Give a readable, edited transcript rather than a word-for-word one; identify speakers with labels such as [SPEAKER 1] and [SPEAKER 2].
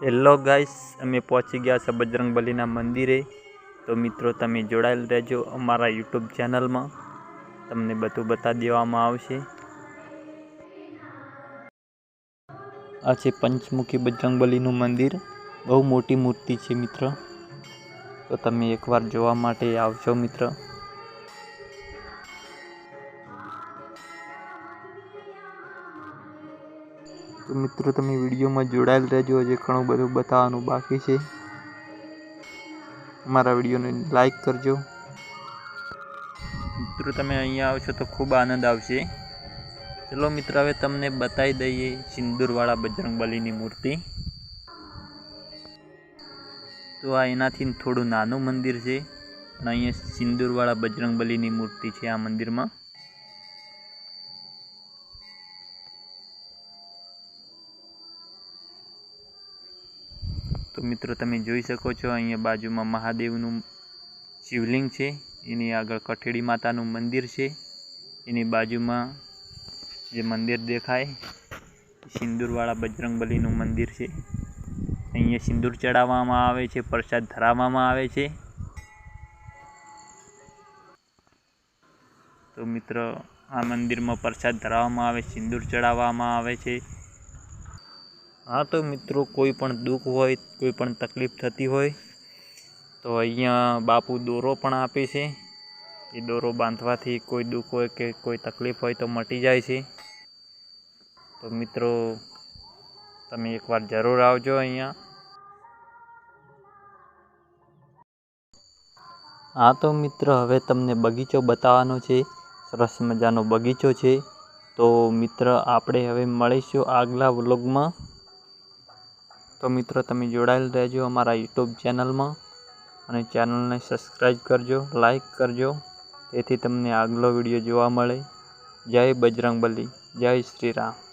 [SPEAKER 1] Hello guys, અમે પહોંચી ગયા છે બજરંગબલીના મંદિરે। તો મિત્રો તમે જોડાયેલ રહેજો અમારા યુટ્યુબ ચેનલમાં, તમને બધું બતાવી દેવામાં આવશે। આ છે પંચમુખી બજરંગબલીનું મંદિર, બહુ મોટી મૂર્તિ છે મિત્ર। તો તમે એકવાર જોવા માટે આવજો મિત્ર। તો મિત્રો તમે વિડીયોમાં જોડાયેલ રહેજો, હજી ઘણું બધું બતાવવાનું બાકી છે। અમારા વિડીયોને લાઈક કરજો મિત્રો। તમે અહીંયા આવશો તો ખૂબ આનંદ આવશે। ચલો મિત્રો, હવે તમને બતાવી દઈએ સિંદૂરવાળા બજરંગબલીની મૂર્તિ। તો આ એનાથી થોડું નાનું મંદિર છે અને અહીંયા સિંદૂરવાળા બજરંગબલીની મૂર્તિ છે આ મંદિરમાં। તો મિત્રો તમે જોઈ શકો છો, અહીંયા બાજુમાં મહાદેવનું શિવલિંગ છે, એની આગળ કઠેડી માતાનું મંદિર છે, એની બાજુમાં જે મંદિર દેખાય સિંદૂરવાળા બજરંગબલીનું મંદિર છે। અહીંયા સિંદૂર ચડાવવામાં આવે છે, પ્રસાદ ધરાવવામાં આવે છે। તો મિત્રો આ મંદિરમાં પ્રસાદ ધરાવવામાં આવે, સિંદૂર ચડાવવામાં આવે છે। હા તો મિત્રો, કોઈ પણ દુઃખ હોય, કોઈ પણ તકલીફ થતી હોય તો અહીંયા બાપુ દોરો પણ આપે છે। એ દોરો બાંધવાથી કોઈ દુઃખ હોય કે કોઈ તકલીફ હોય તો મટી જાય છે। તો મિત્રો તમે એકવાર જરૂર આવજો અહીંયા। હા તો મિત્ર, હવે તમને બગીચો બતાવવાનો છે, સરસ મજાનો બગીચો છે। તો મિત્ર આપણે હવે મળીશું આગલા વ્લોગમાં। તો મિત્રો તમે જોડાયેલ રહેજો અમારા યુટ્યુબ ચેનલમાં અને ચેનલને સબસ્ક્રાઈબ કરજો, લાઈક કરજો, તેથી તમને આગલો વિડીયો જોવા મળે। જય બજરંગબલી, જય શ્રી રામ।